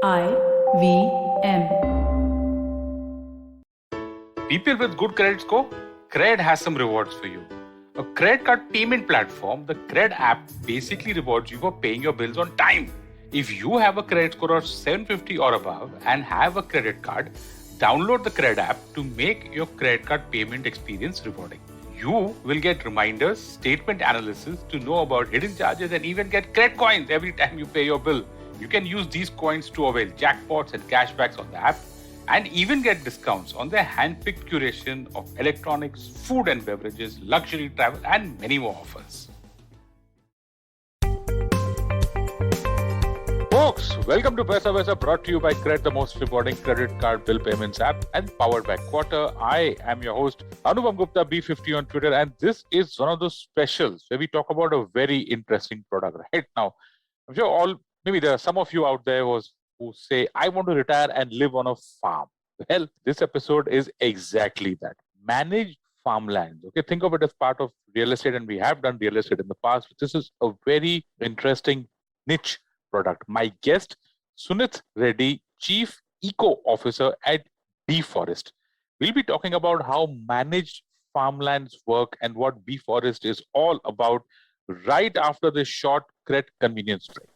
IVM. People with good credit score, Cred has some rewards for you. A credit card payment platform, the Cred app basically rewards you for paying your bills on time. If you have a credit score of 750 or above and have a credit card, download the Cred app to make your credit card payment experience rewarding. You will get reminders, statement analysis to know about hidden charges, and even get credit coins every time you pay your bill. You can use these coins to avail jackpots and cashbacks on the app, and even get discounts on their hand-picked curation of electronics, food and beverages, luxury travel, and many more offers. Folks, welcome to Paisa Vaisa, brought to you by Cred, the most rewarding credit card bill payments app, and powered by Quarter. I am your host, Anupam Gupta, B50 on Twitter, and this is one of those specials where we talk about a very interesting product. Right now, I'm sure maybe there are some of you out there who say, I want to retire and live on a farm. Well, this episode is exactly that. Managed farmlands. Okay, think of it as part of real estate, and we have done real estate in the past. This is a very interesting niche product. My guest, Sunith Reddy, Chief Eco Officer at BeForest. We'll be talking about how managed farmlands work and what BeForest is all about right after this short Cred convenience break.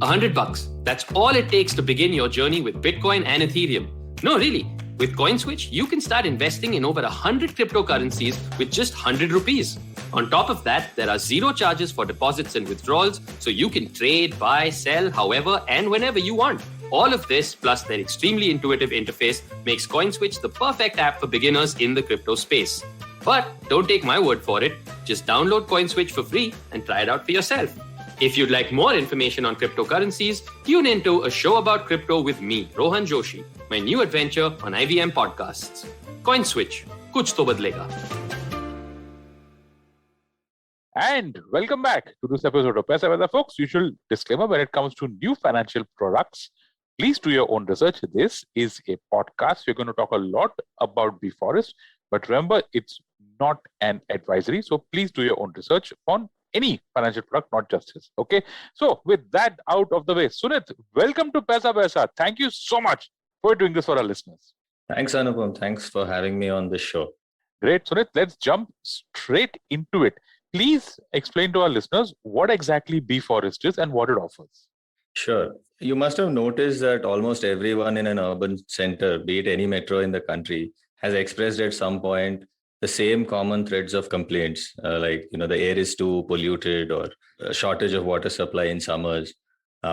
$100. That's all it takes to begin your journey with Bitcoin and Ethereum. No, really. With CoinSwitch, you can start investing in over 100 cryptocurrencies with just 100 rupees. On top of that, there are zero charges for deposits and withdrawals, so you can trade, buy, sell, however and whenever you want. All of this, plus their extremely intuitive interface, makes CoinSwitch the perfect app for beginners in the crypto space. But don't take my word for it. Just download CoinSwitch for free and try it out for yourself. If you'd like more information on cryptocurrencies, tune into a show about crypto with me, Rohan Joshi, my new adventure on IVM podcasts. CoinSwitch, kuch to badlega. And welcome back to this episode of Paisa Vaisa, folks. Usual disclaimer when it comes to new financial products. Please do your own research. This is a podcast. We're going to talk a lot about BeForest, but remember, it's not an advisory. So please do your own research on any financial product, not just this. Okay. So with that out of the way, Sunith, welcome to Paisa Vaisa. Thank you so much for doing this for our listeners. Thanks, Anupam. Thanks for having me on this show. Great. Sunith, let's jump straight into it. Please explain to our listeners what exactly BeForest is and what it offers. Sure. You must have noticed that almost everyone in an urban center, be it any metro in the country, has expressed at some point the same common threads of complaints, like the air is too polluted, or a shortage of water supply in summers,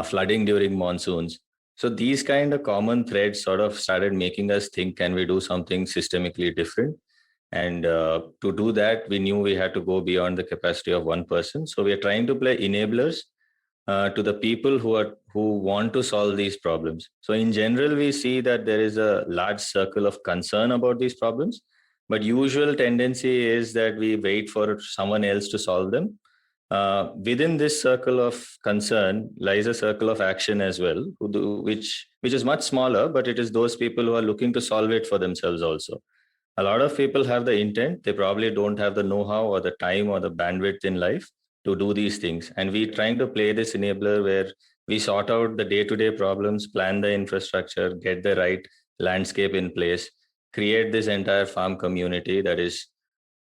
flooding during monsoons. So these kind of common threads sort of started making us think, can we do something systemically different? And to do that, we knew we had to go beyond the capacity of one person. So we are trying to play enablers to the people who want to solve these problems. So in general, we see that there is a large circle of concern about these problems. But usual tendency is that we wait for someone else to solve them. Within this circle of concern lies a circle of action as well, which is much smaller, but it is those people who are looking to solve it for themselves also. A lot of people have the intent, they probably don't have the know-how or the time or the bandwidth in life to do these things. And we're trying to play this enabler where we sort out the day-to-day problems, plan the infrastructure, get the right landscape in place, create this entire farm community that is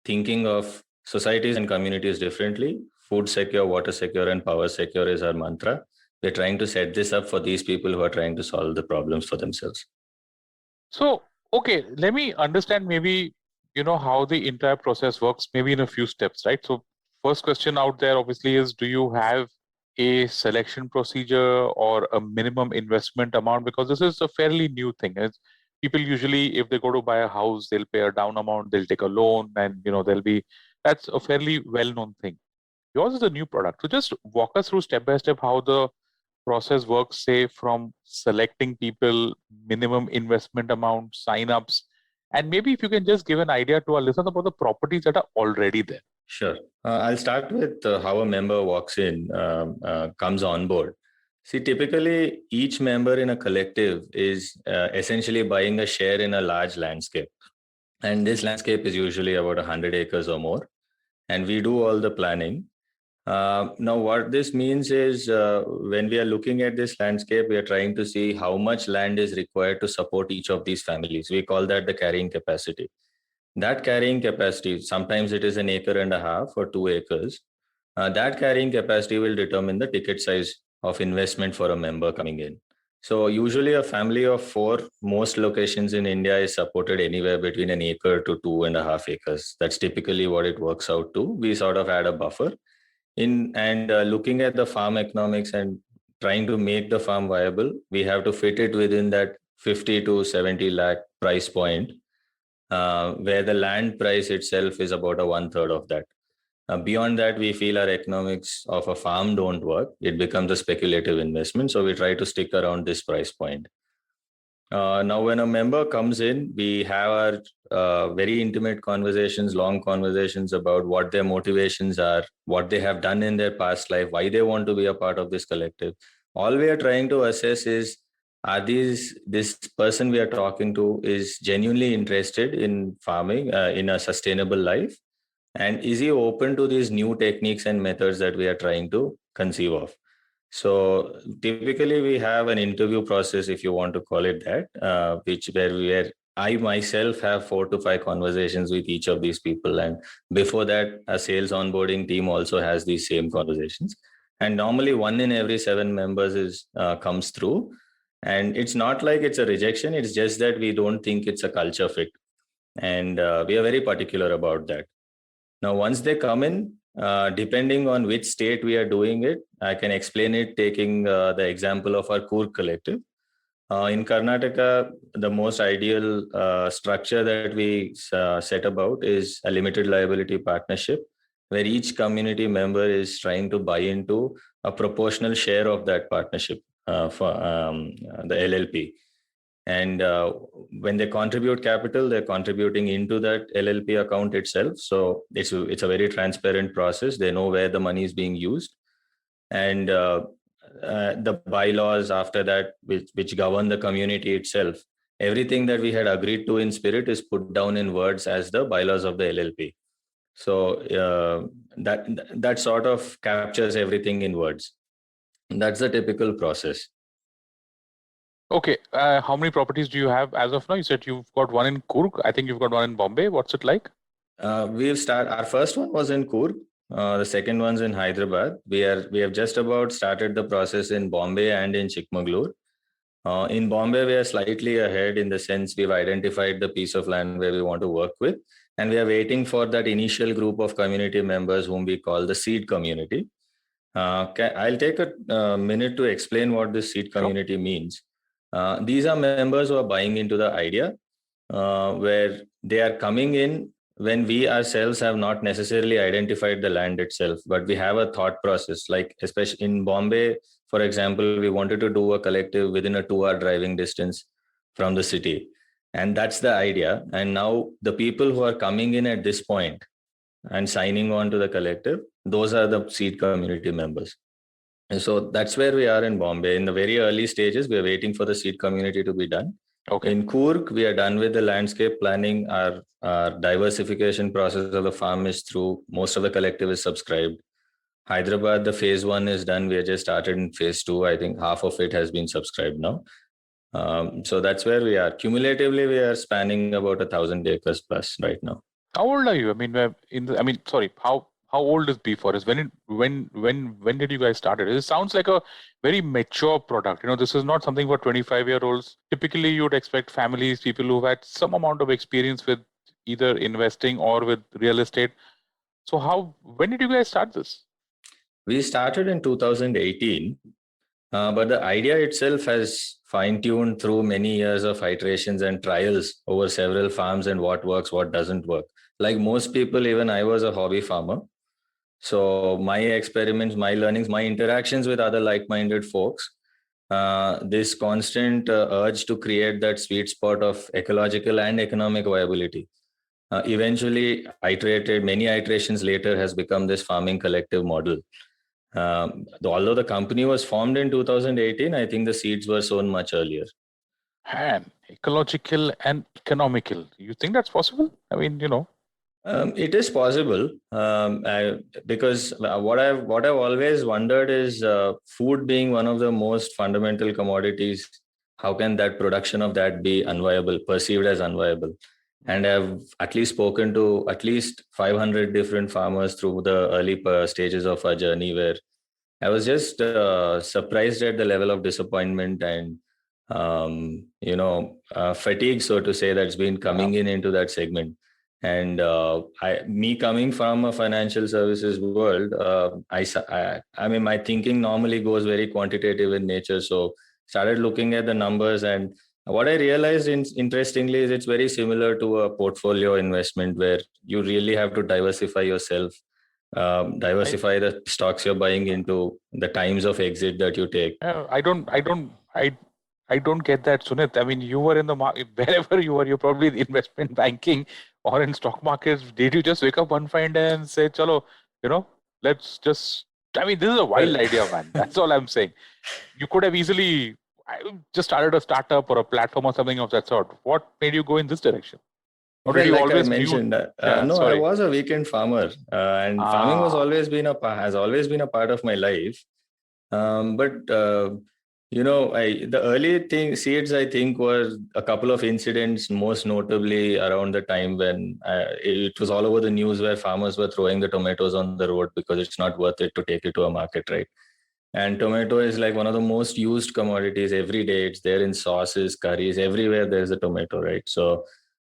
thinking of societies and communities differently. Food secure, water secure, and power secure is our mantra. We're trying to set this up for these people who are trying to solve the problems for themselves. So, okay, let me understand maybe, how the entire process works, maybe in a few steps, right? So first question out there obviously is, do you have a selection procedure or a minimum investment amount? Because this is a fairly new thing. People usually, if they go to buy a house, they'll pay a down amount, they'll take a loan, and that's a fairly well-known thing. Yours is a new product. So just walk us through step by step how the process works, say from selecting people, minimum investment amount, sign-ups, and maybe if you can just give an idea to our listeners about the properties that are already there. Sure. I'll start with how a member walks in, comes on board. See, typically each member in a collective is essentially buying a share in a large landscape. And this landscape is usually about 100 acres or more. And we do all the planning. Now, what this means is when we are looking at this landscape, we are trying to see how much land is required to support each of these families. We call that the carrying capacity. That carrying capacity, sometimes it is 1.5 acres or 2 acres. That carrying capacity will determine the ticket size of investment for a member coming in. So usually a family of 4, most locations in India is supported anywhere between 1 acre to 2.5 acres. That's typically what it works out to. We sort of add a buffer in, and looking at the farm economics and trying to make the farm viable, we have to fit it within that 50 to 70 lakh price point, where the land price itself is about a 1/3 of that. Beyond that, we feel our economics of a farm don't work. It becomes a speculative investment. So we try to stick around this price point. Now, when a member comes in, we have our very intimate conversations, long conversations about what their motivations are, what they have done in their past life, why they want to be a part of this collective. All we are trying to assess is, this person we are talking to is genuinely interested in farming, in a sustainable life, and is he open to these new techniques and methods that we are trying to conceive of? So typically we have an interview process, if you want to call it that, where I myself have 4 to 5 conversations with each of these people. And before that, a sales onboarding team also has these same conversations. And normally 1 in every 7 members comes through. And it's not like it's a rejection. It's just that we don't think it's a culture fit. And we are very particular about that. Now, once they come in, depending on which state we are doing it, I can explain it taking the example of our Coorg collective. In Karnataka, the most ideal structure that we set about is a limited liability partnership, where each community member is trying to buy into a proportional share of that partnership for the LLP. And when they contribute capital, they're contributing into that LLP account itself. So it's a very transparent process. They know where the money is being used. And the bylaws after that, which govern the community itself, everything that we had agreed to in spirit is put down in words as the bylaws of the LLP. So that sort of captures everything in words. That's the typical process. Okay, how many properties do you have as of now? You said you've got one in Coorg. I think you've got one in Bombay. What's it like? Our first one was in Coorg. The second one's in Hyderabad. We have just about started the process in Bombay and in Chikmagalur. In Bombay, we are slightly ahead in the sense we've identified the piece of land where we want to work with, and we are waiting for that initial group of community members whom we call the seed community. I'll take a minute to explain what this seed community means. These are members who are buying into the idea, where they are coming in when we ourselves have not necessarily identified the land itself, but we have a thought process. Like, especially in Bombay, for example, we wanted to do a collective within a 2-hour driving distance from the city. And that's the idea. And now the people who are coming in at this point and signing on to the collective, those are the seed community members. And so that's where we are in Bombay. In the very early stages, we are waiting for the seed community to be done. Okay. In Coorg, we are done with the landscape planning. Our diversification process of the farm is through. Most of the collective is subscribed. Hyderabad, the phase 1 is done. We have just started in phase 2. I think half of it has been subscribed now. So that's where we are. Cumulatively, we are spanning about 1,000 acres plus right now. How old are you? I mean, how old is B4S? When did you guys start it? It sounds like a very mature product. This is not something for 25-year-olds. Typically, you would expect families, people who've had some amount of experience with either investing or with real estate. So when did you guys start this? We started in 2018, but the idea itself has fine-tuned through many years of iterations and trials over several farms and what works, what doesn't work. Like most people, even I was a hobby farmer. So my experiments, my learnings, my interactions with other like-minded folks, this constant urge to create that sweet spot of ecological and economic viability, eventually many iterations later has become this farming collective model. Although the company was formed in 2018, I think the seeds were sown much earlier. And ecological and economical. You think that's possible? I mean, It is possible, because what I've always wondered is, food being one of the most fundamental commodities, how can that production of that be unviable, perceived as unviable? And I've at least spoken to at least 500 different farmers through the early stages of our journey, where I was just surprised at the level of disappointment and fatigue, so to say, that's been coming into that segment. And me coming from a financial services world, I mean, my thinking normally goes very quantitative in nature. So started looking at the numbers, and what I realized, interestingly, is it's very similar to a portfolio investment where you really have to diversify yourself, diversify the stocks you're buying into, the times of exit that you take. I don't get that, Sunit. I mean, you were in the market, wherever you were, you're probably in investment banking or in stock markets. Did you just wake up one fine day and say, chalo, let's just, I mean, this is a wild idea, man. That's all I'm saying. You could have easily just started a startup or a platform or something of that sort. What made you go in this direction? Or did you Like always I mentioned, no, sorry. I was a weekend farmer, and farming has always been a part of my life. But the early seeds, I think, were a couple of incidents, most notably around the time when it was all over the news where farmers were throwing the tomatoes on the road because it's not worth it to take it to a market, right? And tomato is like one of the most used commodities every day. It's there in sauces, curries, everywhere there's a tomato, right? So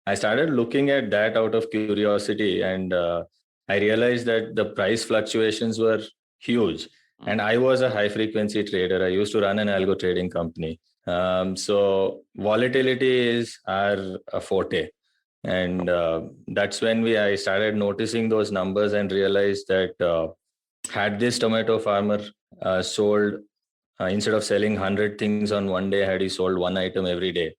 I started looking at that out of curiosity, and I realized that the price fluctuations were huge. And I was a high frequency trader. I used to run an algo trading company. So volatility is our forte. And that's when I started noticing those numbers and realized that had this tomato farmer sold, instead of selling 100 things on one day, had he sold one item every day,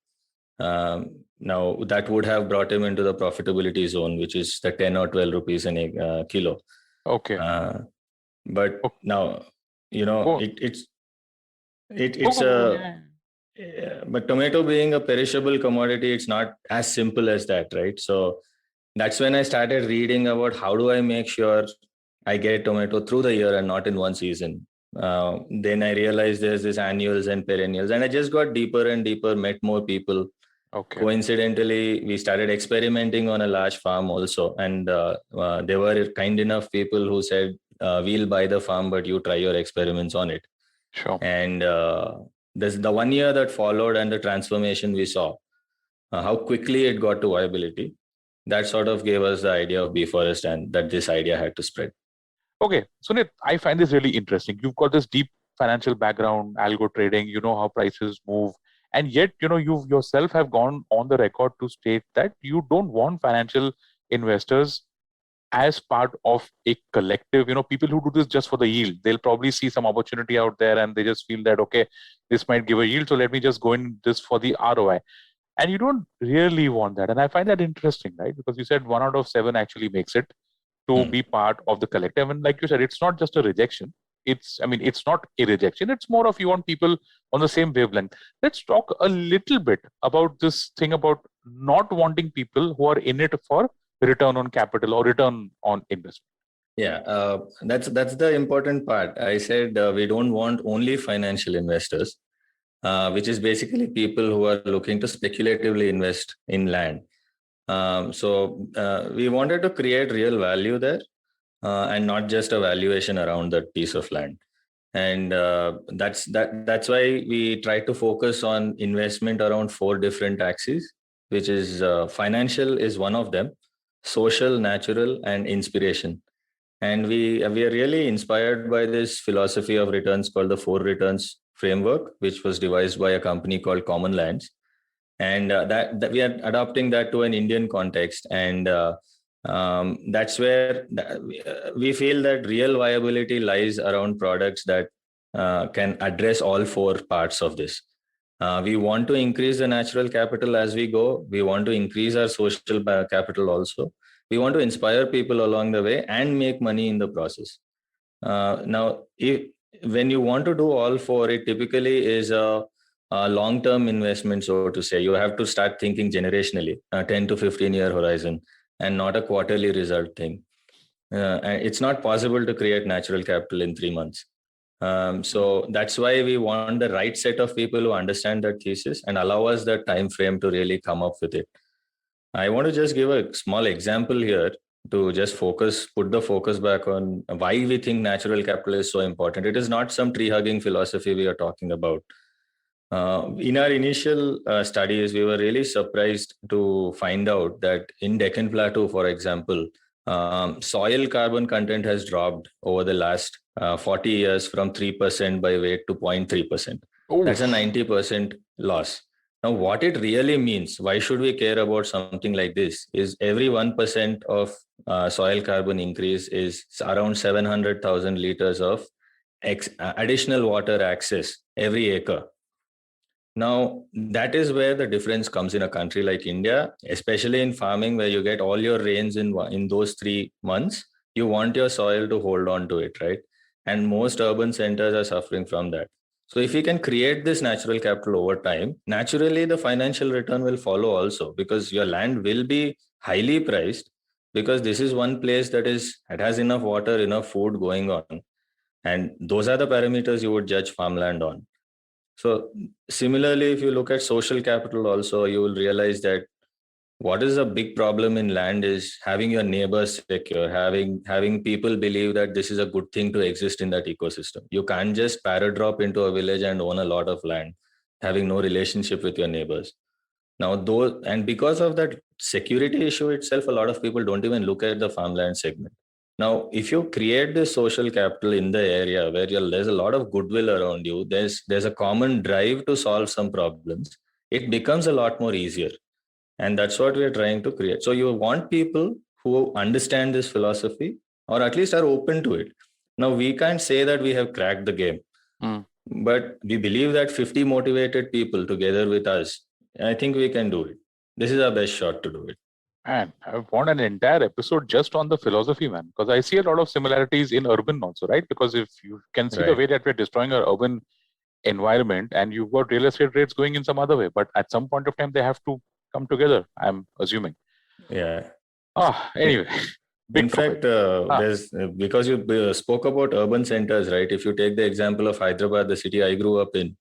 now that would have brought him into the profitability zone, which is the 10 or 12 rupees in a kilo. Okay. But now, it's a, but tomato being a perishable commodity, it's not as simple as that, right? So that's when I started reading about how do I make sure I get tomato through the year and not in one season. Then I realized there's this annuals and perennials, and I just got deeper and deeper, met more people. Okay. Coincidentally, we started experimenting on a large farm also, and there were kind enough people who said, "We'll buy the farm, but you try your experiments on it." Sure. And there's the 1 year that followed, and the transformation we saw, how quickly it got to viability. That sort of gave us the idea of Bee Forest, and that this idea had to spread. Okay, Sunit, I find this really interesting. You've got this deep financial background, algo trading, you know how prices move, and yet, you yourself have gone on the record to state that you don't want financial investors as part of a collective. People who do this just for the yield, they'll probably see some opportunity out there and they just feel that, okay, this might give a yield, so let me just go in this for the ROI. And you don't really want that. And I find that interesting, right? Because you said 1 out of 7 actually makes it to be part of the collective. And like you said, it's not just a rejection. It's not a rejection. It's more of you want people on the same wavelength. Let's talk a little bit about this thing about not wanting people who are in it for return on capital or return on investment. Yeah, that's the important part. I said we don't want only financial investors, which is basically people who are looking to speculatively invest in land. So we wanted to create real value there, and not just a valuation around that piece of land. And that's why we try to focus on investment around 4 different axes, which is financial is one of them, social, natural, and inspiration. And we are really inspired by this philosophy of returns called the 4 returns framework, which was devised by a company called Common Lands. And that we are adopting that to an Indian context. And that's where we feel that real viability lies around products that can address all 4 parts of this. We want to increase the natural capital as we go. We want to increase our social capital also. We want to inspire people along the way and make money in the process. Now, when you want to do all 4, it typically is a long-term investment, so to say. You have to start thinking generationally, 10 to 15 year horizon. and not a quarterly result thing. And it's not possible to create natural capital in 3 months. So that's why we want the right set of people who understand that thesis and allow us that time frame to really come up with it. I want to just give a small example here to just put the focus back on why we think natural capital is so important. It is not some tree hugging philosophy we are talking about. In our initial studies, we were really surprised to find out that in Deccan Plateau, for example, soil carbon content has dropped over the last 40 years from 3% by weight to 0.3%. That's a 90% loss. Now, what it really means, why should we care about something like this, is every 1% of soil carbon increase is around 700,000 liters of additional water access every acre. Now, that is where the difference comes in a country like India, especially in farming, where you get all your rains in those 3 months. You want your soil to hold on to it, right? And most urban centers are suffering from that. So if we can create this natural capital over time, naturally the financial return will follow also, because your land will be highly priced, because this is one place that has enough water, enough food going on. And those are the parameters you would judge farmland on. So similarly, if you look at social capital also, you will realize that what is a big problem in land is having your neighbors secure, having people believe that this is a good thing to exist in that ecosystem. You can't just paradrop into a village and own a lot of land, having no relationship with your neighbors. Now, because of that security issue itself, a lot of people don't even look at the farmland segment. Now, if you create this social capital in the area where there's a lot of goodwill around you, there's a common drive to solve some problems, it becomes a lot more easier. And that's what we are trying to create. So you want people who understand this philosophy, or at least are open to it. Now, we can't say that we have cracked the game, but we believe that 50 motivated people together with us, I think we can do it. This is our best shot to do it. Man, I want an entire episode just on the philosophy, man, because I see a lot of similarities in urban also, right? Because if you can see the way that we're destroying our urban environment, and you've got real estate rates going in some other way, but at some point of time, they have to come together, I'm assuming. Yeah. Anyway. In fact, there's because you spoke about urban centers, right? If you take the example of Hyderabad, the city I grew up in,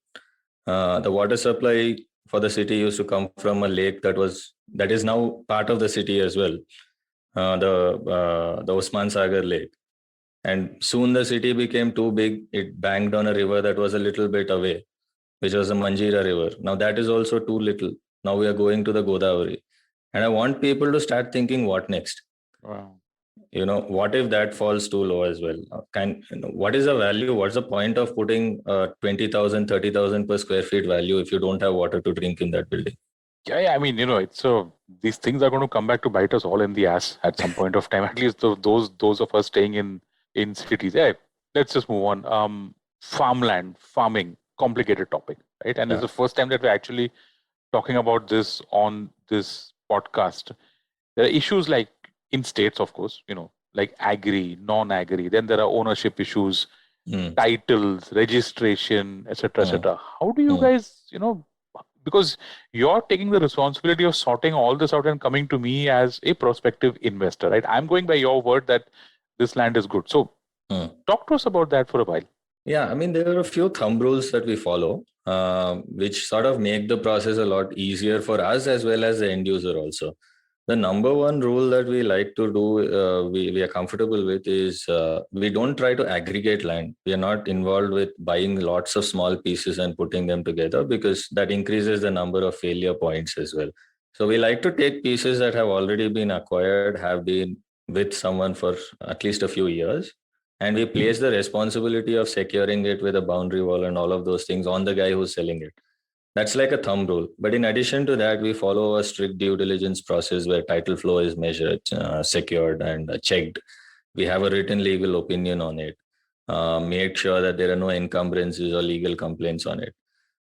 the water supply for the city used to come from a lake that is now part of the city as well, the Osman Sagar Lake. And soon the city became too big. It banged on a river that was a little bit away, which was the Manjira River. Now that is also too little. Now we are going to the Godavari. And I want people to start thinking, what next? Wow. What if that falls too low as well? What is the value? What's the point of putting 20,000, 30,000 per square feet value if you don't have water to drink in that building? Yeah. I mean, it's these things are going to come back to bite us all in the ass at some point of time. At least those of us staying in cities. Yeah. Let's just move on. Farming, complicated topic, right? And it's the first time that we're actually talking about this on this podcast. There are issues like in states, of course, like agri, non-agri. Then there are ownership issues, titles, registration, etc., etc. How do you guys, because you're taking the responsibility of sorting all this out and coming to me as a prospective investor, right? I'm going by your word that this land is good. So talk to us about that for a while. Yeah, I mean, there are a few thumb rules that we follow, which sort of make the process a lot easier for us as well as the end user also. The number one rule that we like to do, we are comfortable with, is we don't try to aggregate land. We are not involved with buying lots of small pieces and putting them together, because that increases the number of failure points as well. So we like to take pieces that have already been acquired, have been with someone for at least a few years, and we place the responsibility of securing it with a boundary wall and all of those things on the guy who's selling it. That's like a thumb rule. But in addition to that, we follow a strict due diligence process where title flow is measured, secured, and checked. We have a written legal opinion on it. Make sure that there are no encumbrances or legal complaints on it.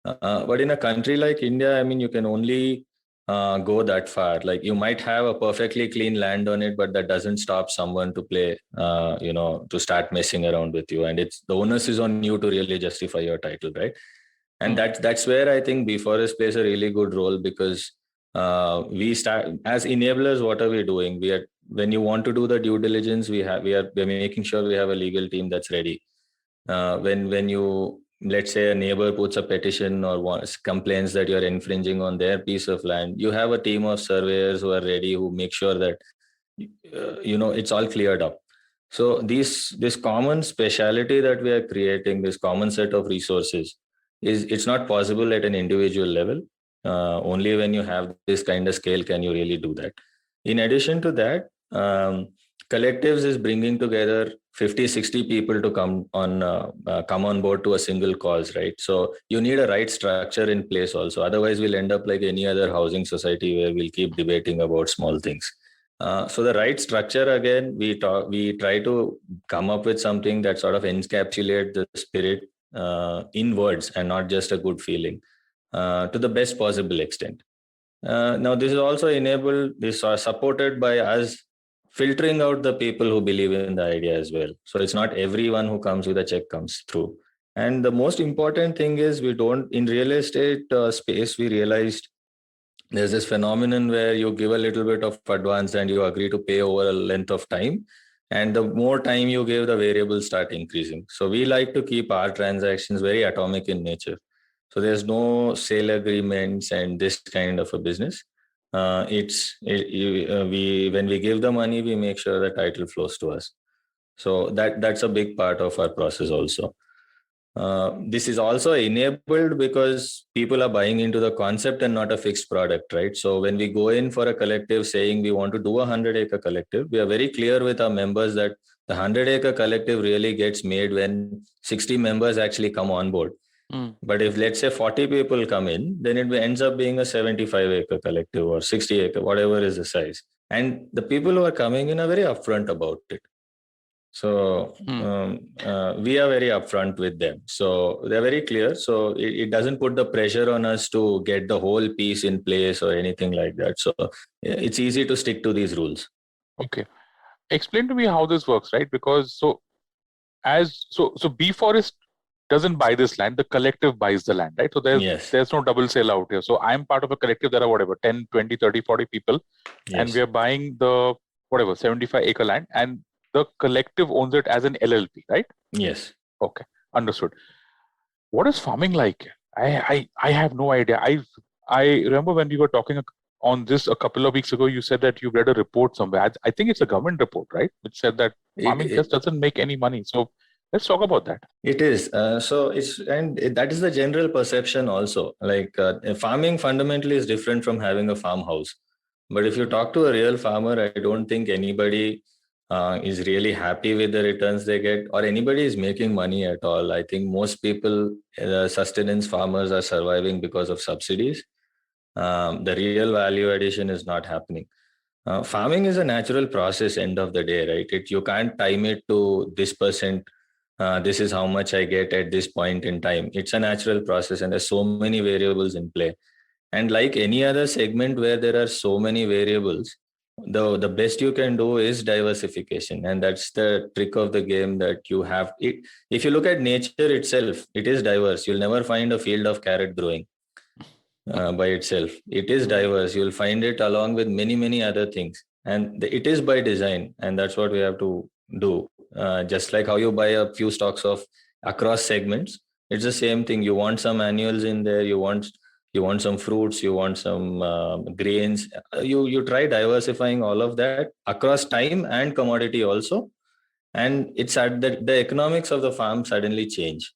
But in a country like India, I mean, you can only go that far. Like, you might have a perfectly clean land on it, but that doesn't stop someone to play, to start messing around with you. And the onus is on you to really justify your title, right? And that's where I think B4S plays a really good role, because We start as enablers. What are we doing? When you want to do the due diligence, we're making sure we have a legal team that's ready. When you, let's say a neighbor puts a petition or complains that you're infringing on their piece of land, you have a team of surveyors who are ready, who make sure that it's all cleared up. So this common speciality that we are creating, this common set of resources, it's not possible at an individual level. Only when you have this kind of scale can you really do that. In addition to that, Collectives is bringing together 50-60 people to come on board to a single cause, right? So you need a right structure in place also. Otherwise, we'll end up like any other housing society where we'll keep debating about small things. So the right structure, again, we try to come up with something that sort of encapsulates the spirit in words and not just a good feeling to the best possible extent. Now, this is also supported by us filtering out the people who believe in the idea as well. So it's not everyone who comes with a check comes through. And the most important thing is in real estate space, we realized there's this phenomenon where you give a little bit of advance and you agree to pay over a length of time. And the more time you give, the variables start increasing. So we like to keep our transactions very atomic in nature. So there's no sale agreements and this kind of a business. When we give the money, we make sure the title flows to us. So that's a big part of our process also. This is also enabled because people are buying into the concept and not a fixed product, right? So when we go in for a collective saying we want to do a 100-acre collective, we are very clear with our members that the 100-acre collective really gets made when 60 members actually come on board. But if, let's say, 40 people come in, then it ends up being a 75-acre collective or 60-acre, whatever is the size. And the people who are coming in are very upfront about it. So we are very upfront with them. So they're very clear. So it doesn't put the pressure on us to get the whole piece in place or anything like that. So it's easy to stick to these rules. Okay. Explain to me how this works, right? Because so B Forest doesn't buy this land, the collective buys the land, right? So there's no double sale out here. So I'm part of a collective, there are 10, 20, 30, 40 people, and we are buying the 75-acre land, and the collective owns it as an LLP, right? Yes. Okay, understood. What is farming like? I have no idea. I remember when we were talking on this a couple of weeks ago, you said that you read a report somewhere. I think it's a government report, right? Which said that farming just doesn't make any money. So let's talk about that. It is. That is the general perception also. Like farming fundamentally is different from having a farmhouse. But if you talk to a real farmer, I don't think anybody is really happy with the returns they get, or anybody is making money at all. I think most people, sustenance farmers, are surviving because of subsidies. The real value addition is not happening. Farming is a natural process, end of the day, right? You can't time it to this percent. This is how much I get at this point in time. It's a natural process and there's so many variables in play. And like any other segment where there are so many variables, the best you can do is diversification. And that's the trick of the game that you have. If you look at nature itself, it is diverse. You'll never find a field of carrot growing by itself. It is diverse. You'll find it along with many, many other things. And it is by design. And that's what we have to do. Just like how you buy a few stocks of across segments, it's the same thing. You want some annuals in there. You want some fruits. You want some grains. You try diversifying all of that across time and commodity also, and it's at the economics of the farm suddenly change.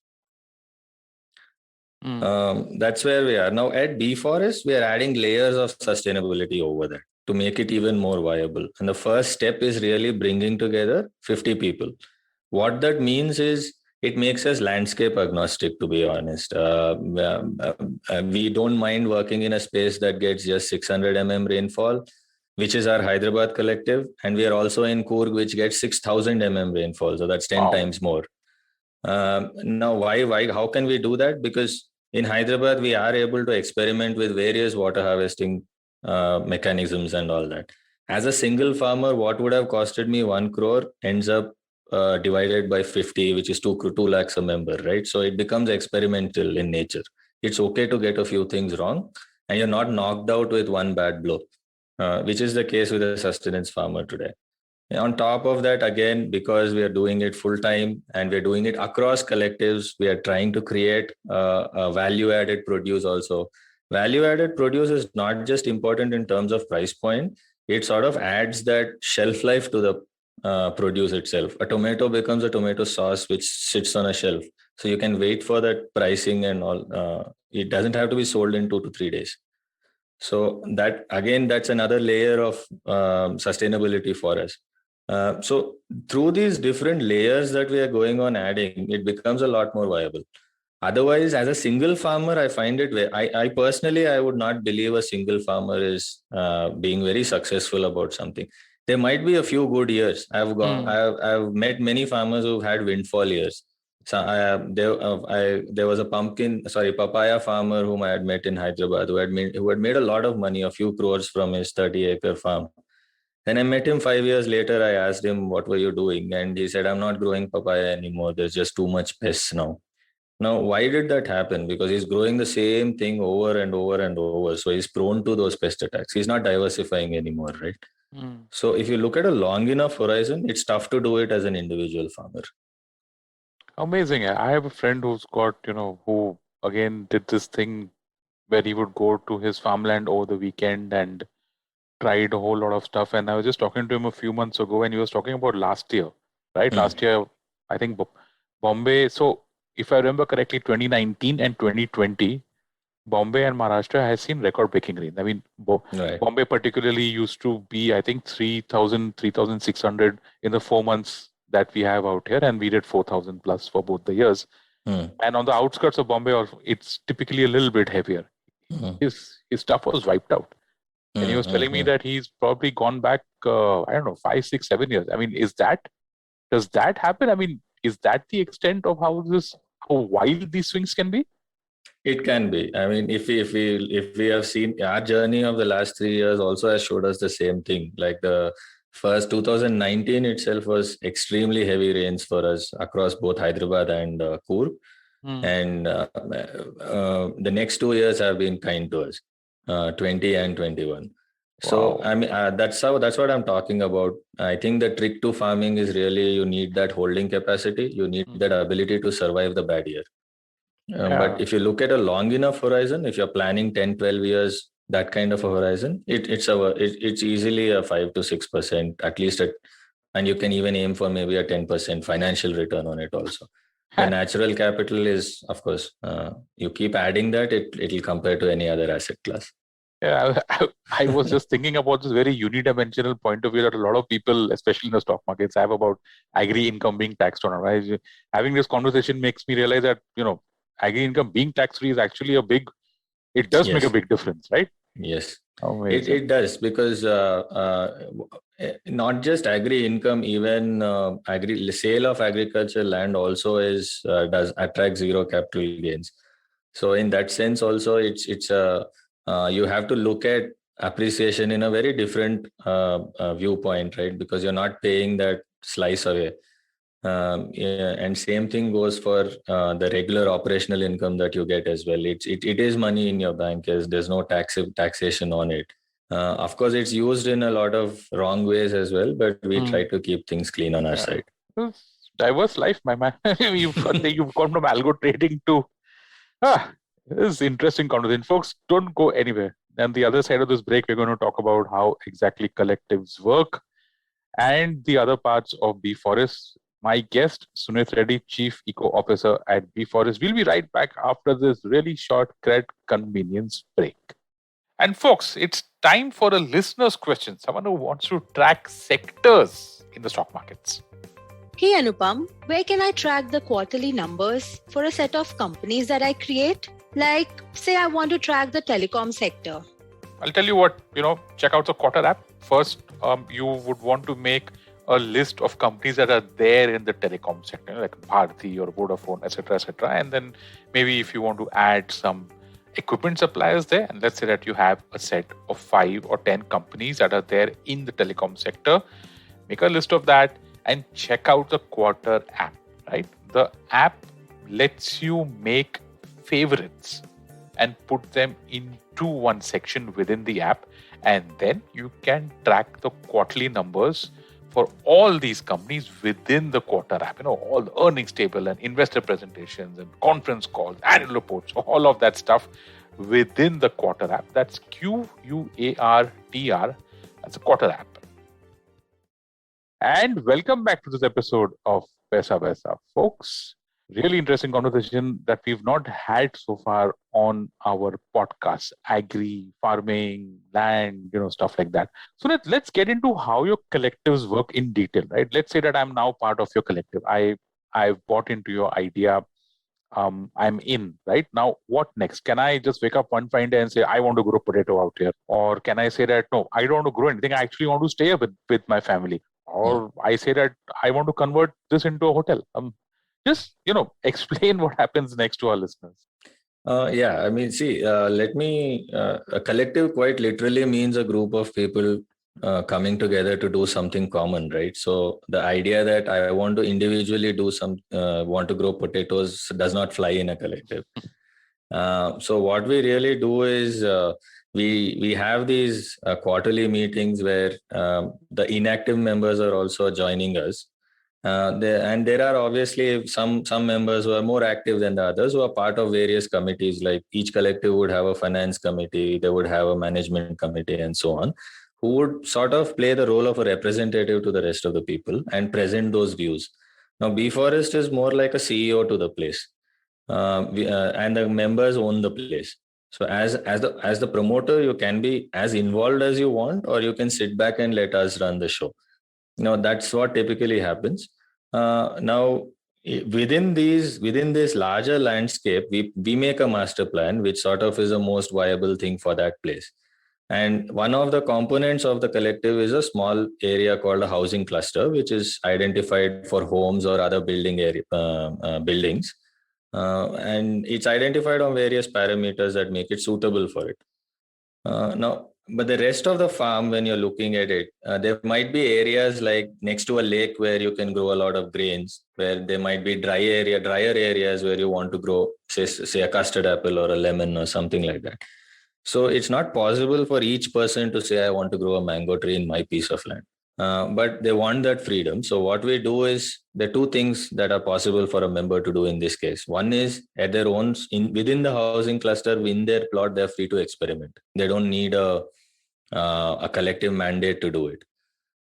That's where we are now. At B Forest, we are adding layers of sustainability over there to make it even more viable. And the first step is really bringing together 50 people. What that means is it makes us landscape agnostic, to be honest. We don't mind working in a space that gets just 600 mm rainfall, which is our Hyderabad collective. And we are also in Coorg, which gets 6,000 mm rainfall. So that's 10 times more. Now, why? How can we do that? Because in Hyderabad, we are able to experiment with various water harvesting mechanisms and all that. As a single farmer, what would have costed me 1 crore ends up divided by 50, which is 2 lakhs a member, right? So it becomes experimental in nature. It's okay to get a few things wrong. and you're not knocked out with one bad blow, which is the case with a sustenance farmer today. And on top of that, again, because we are doing it full time and we're doing it across collectives, we are trying to create a value added produce also. Value added produce is not just important in terms of price point, it sort of adds that shelf life to the produce itself. A tomato becomes a tomato sauce which sits on a shelf. So you can wait for that pricing and all. It doesn't have to be sold in 2 to 3 days. So that again, that's another layer of sustainability for us. So through these different layers that we are going on adding, it becomes a lot more viable. Otherwise, as a single farmer, I find it. I personally, I would not believe a single farmer is being very successful about something. There might be a few good years. I've met many farmers who've had windfall years. So there was a papaya farmer whom I had met in Hyderabad who had made a lot of money, a few crores from his 30-acre farm. Then I met him 5 years later. I asked him, "What were you doing?" And he said, "I'm not growing papaya anymore. There's just too much pests now." Now, why did that happen? Because he's growing the same thing over and over and over. So he's prone to those pest attacks. He's not diversifying anymore, right? So if you look at a long enough horizon, it's tough to do it as an individual farmer. Amazing. I have a friend who's got, who again did this thing where he would go to his farmland over the weekend and tried a whole lot of stuff. And I was just talking to him a few months ago, and he was talking about last year, right? Last year, I think Bombay. So if I remember correctly, 2019 and 2020, Bombay and Maharashtra has seen record-breaking rain. I mean, Right. Bombay particularly used to be, I think, 3,000, 3,600 in the 4 months that we have out here, and we did 4,000 plus for both the years. And on the outskirts of Bombay, also, it's typically a little bit heavier. His stuff was wiped out. And he was telling me that he's probably gone back, I don't know, 5, 6, 7 years. I mean, does that happen? I mean, is that the extent of how wild these swings can be? It can be. I mean, if we have seen our journey of the last 3 years also has showed us the same thing. Like the first 2019 itself was extremely heavy rains for us across both Hyderabad and Coorg. And the next 2 years have been kind to us, 20 and 21. So I mean, that's what I'm talking about. I think the trick to farming is really you need that holding capacity. You need that ability to survive the bad year. But if you look at a long enough horizon, if you're planning 10, 12 years, that kind of a horizon, it's easily a 5 to 6% at least, and you can even aim for maybe a 10% financial return on it also. The natural capital is, of course, you keep adding that, it'll compare to any other asset class. Yeah, I was just thinking about this very unidimensional point of view that a lot of people, especially in the stock markets, have about agri income being taxed on. Right? Having this conversation makes me realize that agri income being tax free is actually it does make a big difference, right? Yes, it does, because not just agri income, even sale of agriculture land also does attract zero capital gains. So in that sense, also it's you have to look at appreciation in a very different viewpoint, right? Because you're not paying that slice away. And same thing goes for the regular operational income that you get as well. It is money in your bank, as there's no taxation on it. Of course, it's used in a lot of wrong ways as well, but we try to keep things clean on our side. Diverse life, my man. you've gone from algo trading to this is interesting conversation. Folks, don't go anywhere. And the other side of this break, we're going to talk about how exactly collectives work and the other parts of Bee Forest. My guest, Sunith Reddy, Chief Eco Officer at Bee Forest. We'll be right back after this really short cred convenience break. And folks, it's time for a listener's question. Someone who wants to track sectors in the stock markets. Hey Anupam, where can I track the quarterly numbers for a set of companies that I create? Like, say I want to track the telecom sector. I'll tell you what, check out the Quarter app. First, you would want to make a list of companies that are there in the telecom sector, like Bharti or Vodafone, etc., etc. And then maybe if you want to add some equipment suppliers there, and let's say that you have a set of 5 or 10 companies that are there in the telecom sector, make a list of that and check out the Quarter app, right? The app lets you make favorites and put them into one section within the app. And then you can track the quarterly numbers for all these companies within the quarter app. All the earnings table and investor presentations and conference calls, annual reports, all of that stuff within the quarter app. That's QUARTR. That's a quarter app. And welcome back to this episode of Paisa Vaisa, folks. Really interesting conversation that we've not had so far on our podcast: agri, farming, land, stuff like that. So let's get into how your collectives work in detail, right? Let's say that I'm now part of your collective. I've bought into your idea. I'm in, right? Now, what next? Can I just wake up one fine day and say, I want to grow potato out here? Or can I say that, no, I don't want to grow anything. I actually want to stay here with my family. Or I say that I want to convert this into a hotel. Just, explain what happens next to our listeners. A collective quite literally means a group of people coming together to do something common, right? So the idea that I want to individually want to grow potatoes does not fly in a collective. So what we really do is we have these quarterly meetings where the inactive members are also joining us. There are obviously some members who are more active than the others, who are part of various committees. Like each collective would have a finance committee, they would have a management committee, and so on, who would sort of play the role of a representative to the rest of the people and present those views. Now, Bee Forest is more like a CEO to the place, and the members own the place. So as the promoter, you can be as involved as you want, or you can sit back and let us run the show. That's what typically happens. Now, within this larger landscape, we make a master plan, which sort of is the most viable thing for that place. And one of the components of the collective is a small area called a housing cluster, which is identified for homes or other buildings. And it's identified on various parameters that make it suitable for it. But the rest of the farm, when you're looking at it, there might be areas like next to a lake where you can grow a lot of grains, where there might be drier areas where you want to grow, say a custard apple or a lemon or something like that. So it's not possible for each person to say, I want to grow a mango tree in my piece of land. But they want that freedom. So what we do is, there are two things that are possible for a member to do in this case. One is, at their own, within the housing cluster, in their plot, they're free to experiment. They don't need a collective mandate to do it.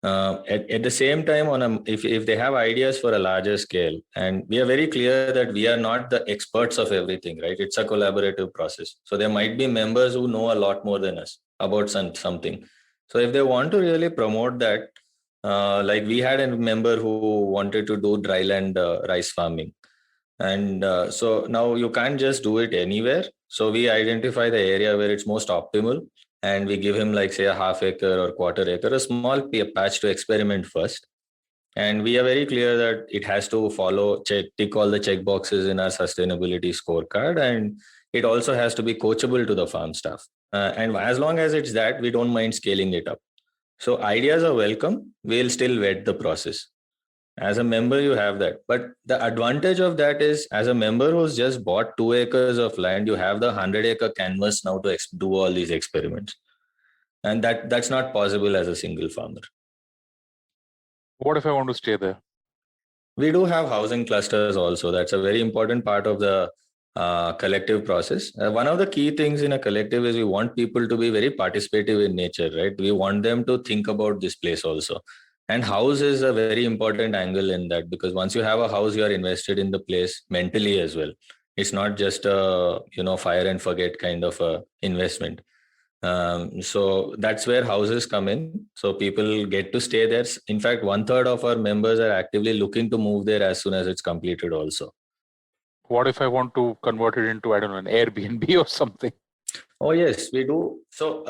At the same time, if they have ideas for a larger scale, and we are very clear that we are not the experts of everything, right? It's a collaborative process. So there might be members who know a lot more than us about something. So if they want to really promote that, like we had a member who wanted to do dryland rice farming. And so now you can't just do it anywhere. So we identify the area where it's most optimal, and we give him, like, say, a half acre or quarter acre, a small patch to experiment first. And we are very clear that it has to tick all the check boxes in our sustainability scorecard. And it also has to be coachable to the farm staff. And as long as it's that, we don't mind scaling it up. So ideas are welcome. We'll still vet the process. As a member, you have that. But the advantage of that is, as a member who's just bought 2 acres of land, you have the 100-acre canvas now to do all these experiments. And that's not possible as a single farmer. What if I want to stay there? We do have housing clusters also. That's a very important part of the collective process. One of the key things in a collective is we want people to be very participative in nature, right? We want them to think about this place also. And house is a very important angle in that, because once you have a house, you are invested in the place mentally as well. It's not just a fire and forget kind of a investment. So that's where houses come in. So people get to stay there. In fact, 1/3 of our members are actively looking to move there as soon as it's completed also. What if I want to convert it into, I don't know, an Airbnb or something? Oh, yes, we do. So,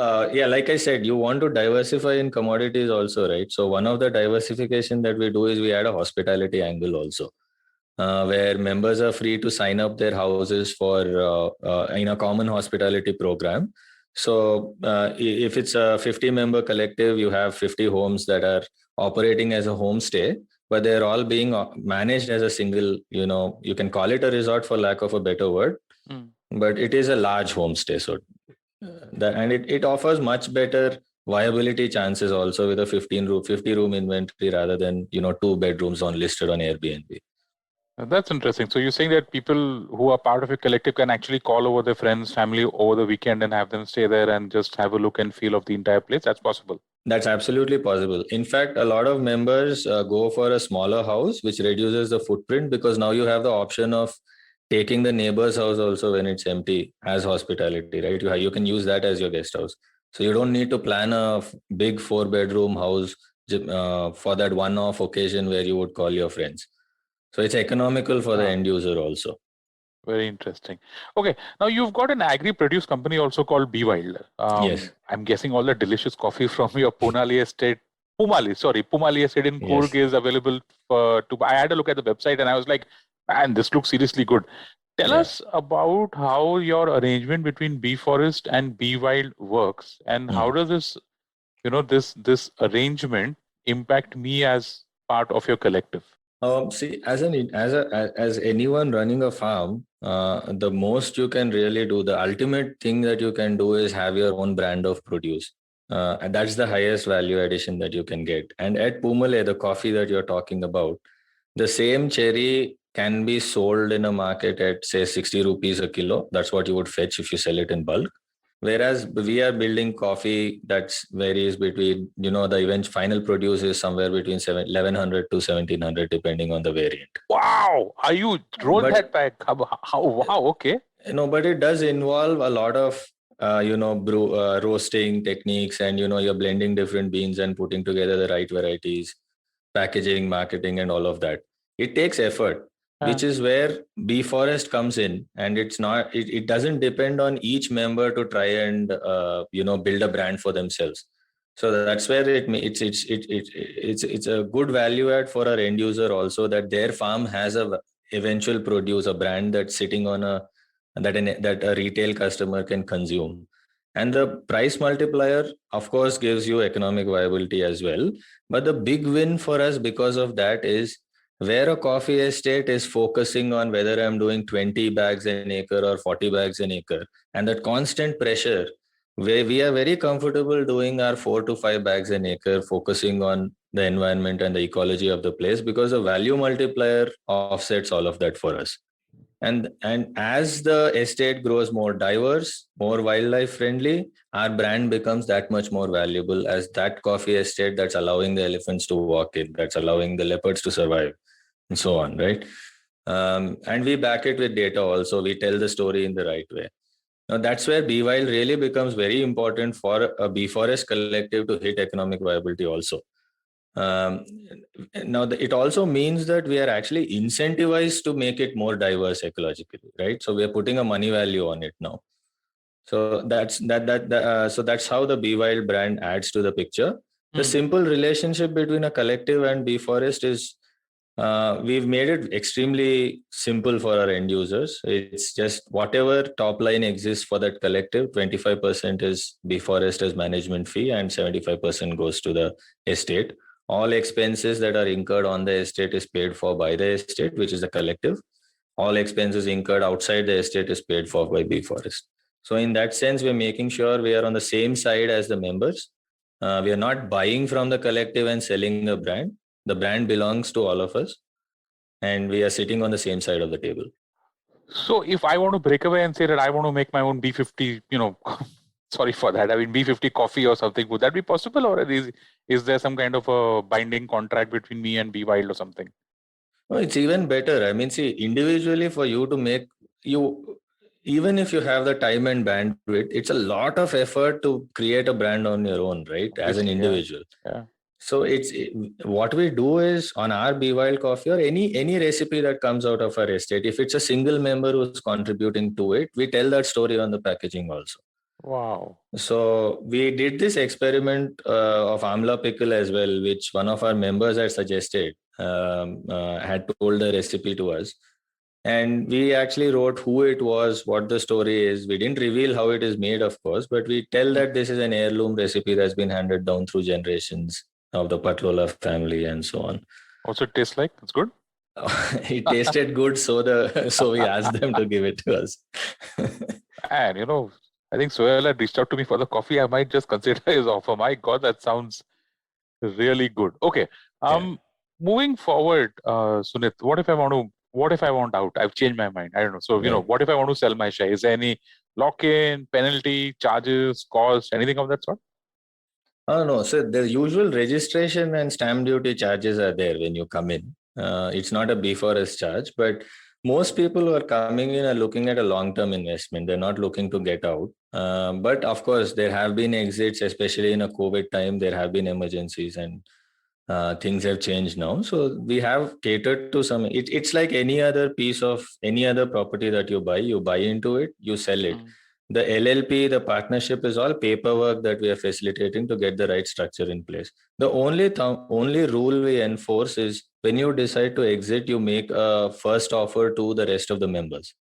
like I said, you want to diversify in commodities also, right? So one of the diversification that we do is we add a hospitality angle also, where members are free to sign up their houses for in a common hospitality program. So if it's a 50-member collective, you have 50 homes that are operating as a homestay, but they're all being managed as a single, you can call it a resort for lack of a better word. but it is a large homestay. So and it offers much better viability chances also with a 50 room inventory rather than 2 bedrooms on listed on Airbnb. That's interesting. So you're saying that people who are part of your collective can actually call over their friends, family over the weekend and have them stay there and just have a look and feel of the entire place. That's possible. That's absolutely possible. In fact, a lot of members go for a smaller house, which reduces the footprint because now you have the option of taking the neighbor's house also when it's empty as hospitality, right? You can use that as your guest house. So you don't need to plan a big 4-bedroom house for that one-off occasion where you would call your friends. So it's economical for the end user also. Very interesting. Okay, now you've got an agri-produce company also called Be Wild. Yes. I'm guessing all the delicious coffee from your Pumali estate in Coorg is available to buy. I had a look at the website and I was like, man, this looks seriously good. Tell us about how your arrangement between Bee Forest and Be Wild works, and how does this, this arrangement impact me as part of your collective? See, as anyone running a farm, the most you can really do, the ultimate thing that you can do is have your own brand of produce. And that's the highest value addition that you can get. And at Pumale, the coffee that you're talking about, the same cherry can be sold in a market at say 60 rupees a kilo. That's what you would fetch if you sell it in bulk. Whereas we are building coffee that varies between, the final produce is somewhere between 1100 to 1700 depending on the variant. Wow! Are you rolled that back? Wow, okay. But it does involve a lot of, roasting techniques and, you're blending different beans and putting together the right varieties, packaging, marketing, and all of that. It takes effort. Which is where Bee Forest comes in, and it doesn't depend on each member to try and build a brand for themselves. So that's where it's a good value add for our end user also, that their farm has a eventual produce, a brand that's sitting on that a retail customer can consume. And the price multiplier, of course, gives you economic viability as well. But the big win for us because of that is, where a coffee estate is focusing on whether I'm doing 20 bags an acre or 40 bags an acre, and that constant pressure, where we are very comfortable doing our 4 to 5 bags an acre, focusing on the environment and the ecology of the place, because the value multiplier offsets all of that for us. And as the estate grows more diverse, more wildlife friendly, our brand becomes that much more valuable as that coffee estate that's allowing the elephants to walk in, that's allowing the leopards to survive, and so on, right? And we back it with data also. We tell the story in the right way. Now, that's where Be Wild really becomes very important for a Bee Forest collective to hit economic viability also. Now, it also means that we are actually incentivized to make it more diverse ecologically, right? So we are putting a money value on it now. So that's how the Be Wild brand adds to the picture. The simple relationship between a collective and Bee Forest is, we've made it extremely simple for our end users. It's just whatever top line exists for that collective, 25% is Bee Forest as management fee and 75% goes to the estate. All expenses that are incurred on the estate is paid for by the estate, which is the collective. All expenses incurred outside the estate is paid for by Bee Forest. So in that sense, we're making sure we are on the same side as the members. We are not buying from the collective and selling a brand. The brand belongs to all of us, and we are sitting on the same side of the table. So if I want to break away and say that I want to make my own B50, sorry for that, B50 coffee or something, would that be possible? Or is there some kind of a binding contract between me and Be Wild or something? No, it's even better. Individually for you to make even if you have the time and bandwidth, it's a lot of effort to create a brand on your own, right? As an individual. Yeah. So what we do is on our Be Wild coffee or any recipe that comes out of our estate, if it's a single member who's contributing to it, we tell that story on the packaging also. Wow. So we did this experiment of Amla pickle as well, which one of our members had suggested, had told the recipe to us. And we actually wrote who it was, what the story is. We didn't reveal how it is made, of course, but we tell that this is an heirloom recipe that's been handed down through generations of the Patlola family and so on. What's it taste like? It's good? It tasted good, so we asked them to give it to us. And I think Sohail had reached out to me for the coffee. I might just consider his offer. My God, that sounds really good. Okay. Moving forward, Sunit, what if I want out? I've changed my mind. I don't know. So, Right. what if I want to sell my share? Is there any lock-in, penalty, charges, cost, anything of that sort? Oh, no. So the usual registration and stamp duty charges are there when you come in. It's not a B4S charge, but most people who are coming in are looking at a long-term investment. They're not looking to get out. But of course, there have been exits, especially in a COVID time. There have been emergencies and things have changed now. So we have catered to some. It's like any other piece of any other property that you buy. You buy into it, you sell it. The LLP, the partnership is all paperwork that we are facilitating to get the right structure in place. The only rule we enforce is when you decide to exit, you make a first offer to the rest of the members.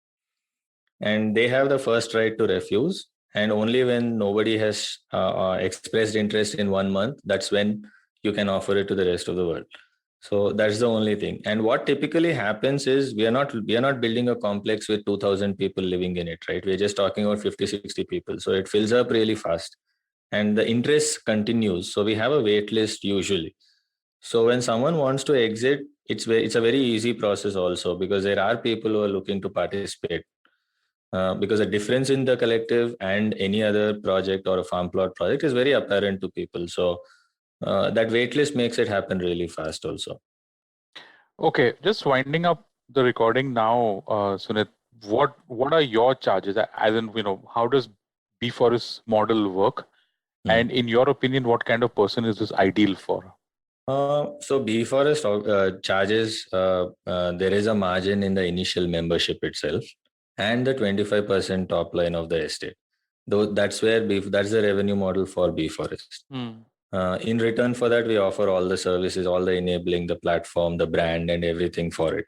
And they have the first right to refuse. And only when nobody has expressed interest in 1 month, that's when you can offer it to the rest of the world. So that's the only thing. And what typically happens is we are not building a complex with 2,000 people living in it, right? We're just talking about 50, 60 people. So it fills up really fast and the interest continues. So we have a wait list usually. So when someone wants to exit, it's a very easy process also, because there are people who are looking to participate. Because the difference in the collective and any other project or a farm plot project is very apparent to people. So that wait list makes it happen really fast also. Okay, just winding up the recording now, Sunit. What are your charges? As in, how does B4S model work? And in your opinion, what kind of person is this ideal for? So B4S charges, there is a margin in the initial membership itself and the 25% top line of the estate. Though that's that's the revenue model for B4S. In return for that, we offer all the services, all the enabling, the platform, the brand, and everything for it.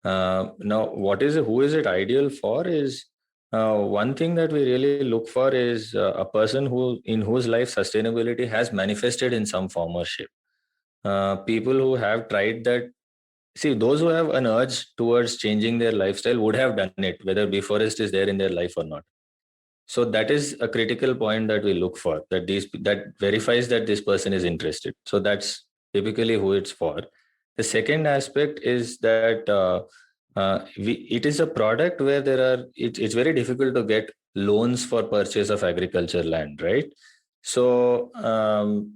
Now, who is it ideal for is one thing that we really look for is a person in whose life sustainability has manifested in some form or shape. People who have tried that. See, those who have an urge towards changing their lifestyle would have done it, whether B4S is there in their life or not. So that is a critical point that we look for, that verifies that this person is interested. So that's typically who it's for. The second aspect is that it is a product where it's very difficult to get loans for purchase of agriculture land, right? So and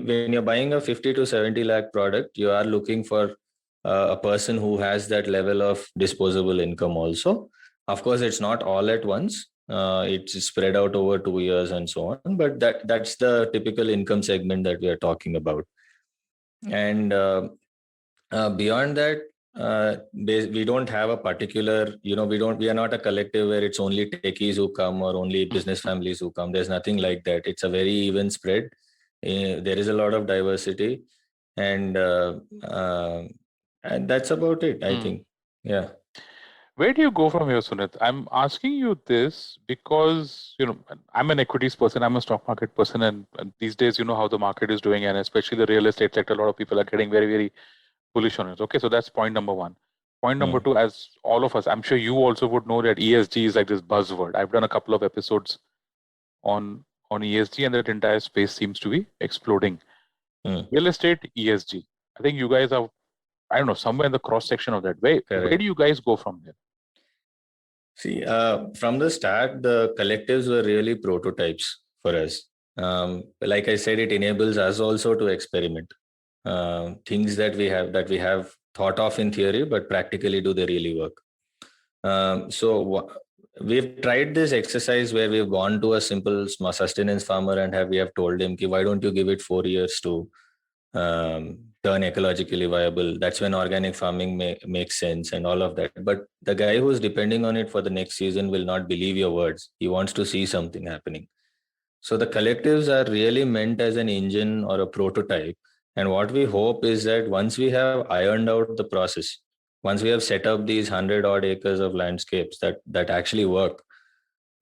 when you're buying a 50 to 70 lakh product, you are looking for a person who has that level of disposable income also. Of course, it's not all at once. It's spread out over 2 years and so on. But that's the typical income segment that we are talking about. And beyond that, we don't have a particular, we are not a collective where it's only techies who come or only business families who come. There's nothing like that. It's a very even spread. There is a lot of diversity, and that's about it, I think. Yeah. Where do you go from here, Sunit? I'm asking you this because, I'm an equities person, I'm a stock market person, and these days, how the market is doing, and especially the real estate sector, a lot of people are getting very, very bullish on it. Okay, so that's point number one. Point number two, as all of us, I'm sure you also would know that ESG is like this buzzword. I've done a couple of episodes on ESG, and that entire space seems to be exploding. Real estate, ESG. I think you guys are, I don't know, somewhere in the cross section of that. Where do you guys go from there? See, from the start, the collectives were really prototypes for us. Like I said, it enables us also to experiment. Things that we have thought of in theory, but practically do they really work? So we've tried this exercise where we've gone to a simple sustenance farmer and we have told him, why don't you give it 4 years to turn ecologically viable? That's when organic farming makes sense and all of that. But the guy who's depending on it for the next season will not believe your words. He wants to see something happening. So the collectives are really meant as an engine or a prototype. And what we hope is that once we have ironed out the process, once we have set up these 100 odd acres of landscapes that actually work,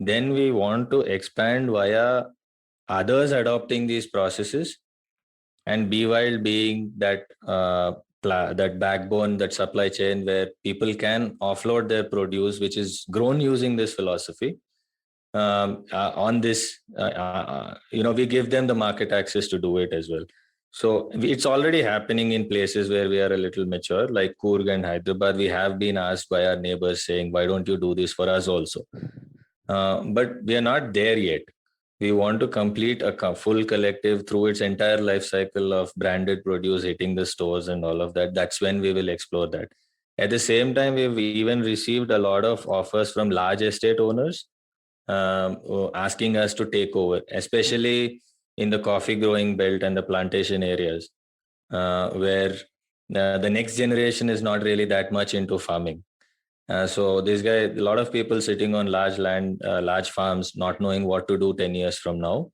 then we want to expand via others adopting these processes, and BeWild being that that backbone, that supply chain where people can offload their produce, which is grown using this philosophy. On this, we give them the market access to do it as well. So it's already happening in places where we are a little mature, like Coorg and Hyderabad. We have been asked by our neighbors saying, why don't you do this for us also? But we are not there yet. We want to complete a full collective through its entire life cycle of branded produce hitting the stores and all of that. That's when we will explore that. At the same time, we've even received a lot of offers from large estate owners asking us to take over, especially in the coffee growing belt and the plantation areas, where the next generation is not really that much into farming. So this guy, a lot of people sitting on large land, large farms, not knowing what to do 10 years from now.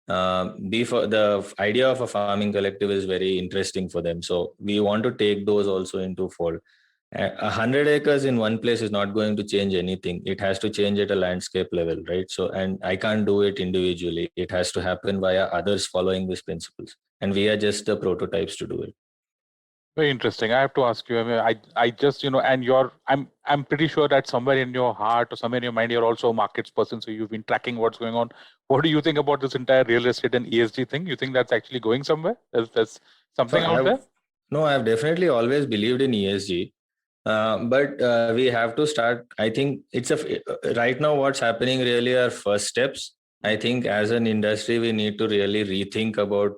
The idea of a farming collective is very interesting for them. So we want to take those also into fold. 100 acres in one place is not going to change anything. It has to change at a landscape level, right? So, and I can't do it individually. It has to happen via others following these principles. And we are just the prototypes to do it. Very interesting. I have to ask you. I mean, I just, and I'm pretty sure that somewhere in your heart or somewhere in your mind, you're also a markets person. So you've been tracking what's going on. What do you think about this entire real estate and ESG thing? You think that's actually going somewhere? There's something out there? No, I've definitely always believed in ESG. But we have to start. I think right now what's happening really are first steps. I think as an industry, we need to really rethink about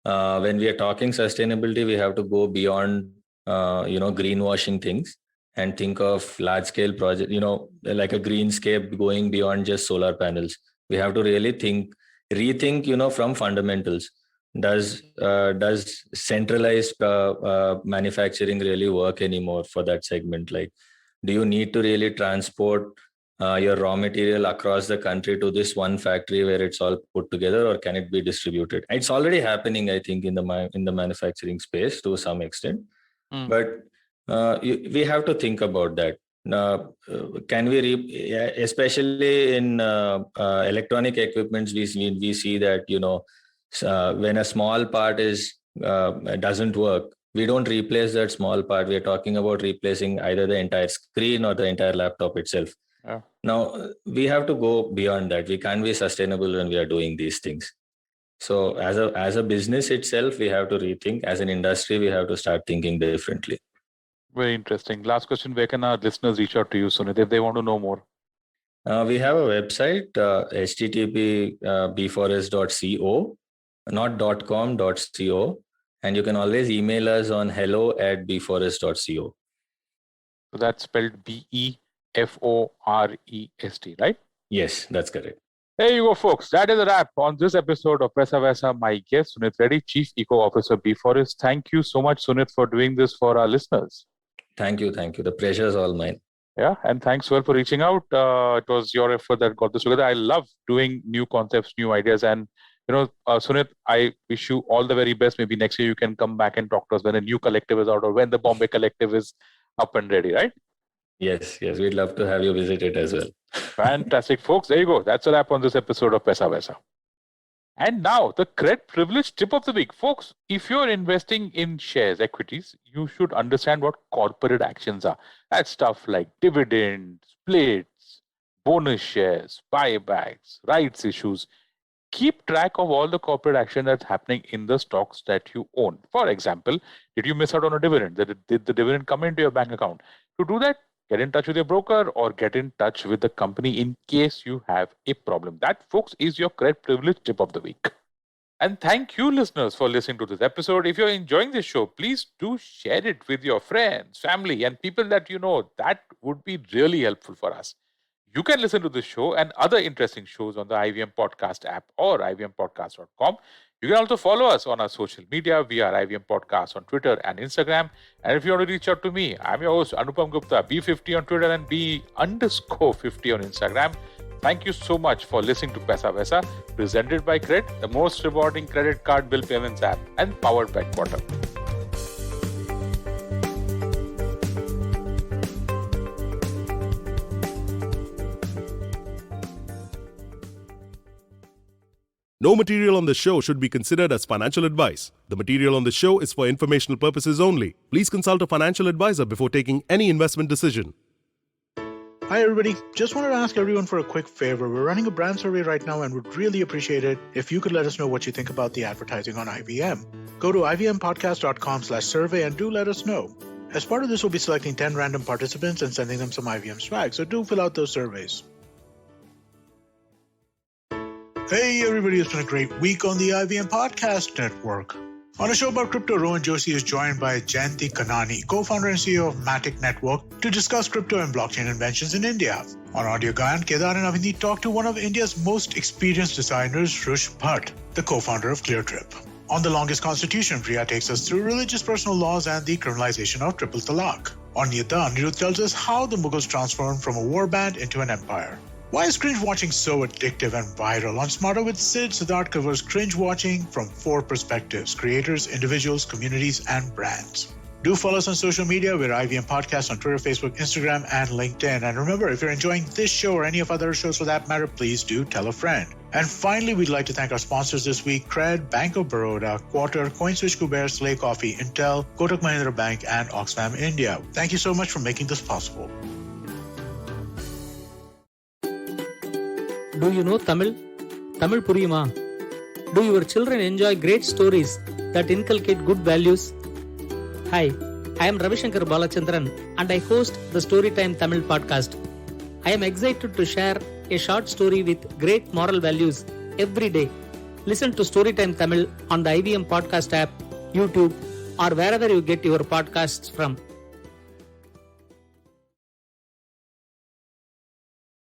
when we are talking sustainability, we have to go beyond, greenwashing things and think of large scale project, like a greenscape going beyond just solar panels. We have to really rethink, from fundamentals. Does centralized manufacturing really work anymore for that segment? Like, do you need to really transport your raw material across the country to this one factory where it's all put together, or can it be distributed? It's already happening, I think, in the manufacturing space to some extent. But we have to think about that. Can we, especially in electronic equipments, we see that when a small part doesn't work, we don't replace that small part. We are talking about replacing either the entire screen or the entire laptop itself. Yeah. Now, we have to go beyond that. We can't be sustainable when we are doing these things. So as a business itself, we have to rethink. As an industry, we have to start thinking differently. Very interesting. Last question, where can our listeners reach out to you, Sunit, if they want to know more? We have a website, http bforest.co, not .com, .co. And you can always email us on hello@bforest.co. So that's spelled BEFOREST, right? Yes, that's correct. There you go, folks. That is a wrap on this episode of Paisa Vaisa. My guest, Sunit Reddy, Chief Eco Officer, Bforest. Thank you so much, Sunit, for doing this for our listeners. Thank you. The pleasure is all mine. Yeah, and thanks well for reaching out. It was your effort that got this together. I love doing new concepts, new ideas, and Sunit, I wish you all the very best. Maybe next year you can come back and talk to us when a new collective is out or when the Bombay collective is up and ready, right? Yes, we'd love to have you visit it as well. Fantastic, folks. There you go. That's a wrap on this episode of Paisa Vaisa. And now, the credit privilege tip of the week. Folks, if you're investing in shares, equities, you should understand what corporate actions are. That's stuff like dividends, splits, bonus shares, buybacks, rights issues. Keep track of all the corporate action that's happening in the stocks that you own. For example, did you miss out on a dividend? Did the dividend come into your bank account? To do that, get in touch with your broker or get in touch with the company in case you have a problem. That, folks, is your credit privilege tip of the week. And thank you, listeners, for listening to this episode. If you're enjoying this show, please do share it with your friends, family, and people that you know. That would be really helpful for us. You can listen to this show and other interesting shows on the IVM Podcast app or ivmpodcast.com. You can also follow us on our social media. We are IVM Podcast on Twitter and Instagram. And if you want to reach out to me, I'm your host, Anupam Gupta, B50 on Twitter and B_50 on Instagram. Thank you so much for listening to Paisa Vaisa, presented by Cred, the most rewarding credit card bill payments app, and powered by Quater. No material on this show should be considered as financial advice. The material on this show is for informational purposes only. Please consult a financial advisor before taking any investment decision. Hi everybody, just wanted to ask everyone for a quick favor. We're running a brand survey right now and would really appreciate it if you could let us know what you think about the advertising on IVM. Go to ivmpodcast.com/survey and do let us know. As part of this, we'll be selecting 10 random participants and sending them some IVM swag, so do fill out those surveys. Hey everybody, it's been a great week on the IVM Podcast Network. On a show about crypto, Rohan Joshi is joined by Jayanti Kanani, co-founder and CEO of Matic Network, to discuss crypto and blockchain inventions in India. On Audio Gayan, Kedar and Avindeep talk to one of India's most experienced designers, Rush Bhatt, the co-founder of ClearTrip. On The Longest Constitution, Priya takes us through religious personal laws and the criminalization of triple talaq. On Niyata, Anirudh tells us how the Mughals transformed from a warband into an empire. Why is cringe watching so addictive and viral? On Smarter with Sid, Siddharth covers cringe watching from 4 perspectives: creators, individuals, communities, and brands. Do follow us on social media. We're IVM Podcast on Twitter, Facebook, Instagram, and LinkedIn. And remember, if you're enjoying this show or any of other shows for that matter, please do tell a friend. And finally, we'd like to thank our sponsors this week: Cred, Bank of Baroda, Quarter, CoinSwitch, Kuber, Slay Coffee, Intel, Kotak Mahindra Bank, and Oxfam India. Thank you so much for making this possible. Do you know Tamil? Tamil Puriyuma? Do your children enjoy great stories that inculcate good values? Hi, I am Ravishankar Balachandran and I host the Storytime Tamil podcast. I am excited to share a short story with great moral values every day. Listen to Storytime Tamil on the IVM Podcast app, YouTube, or wherever you get your podcasts from.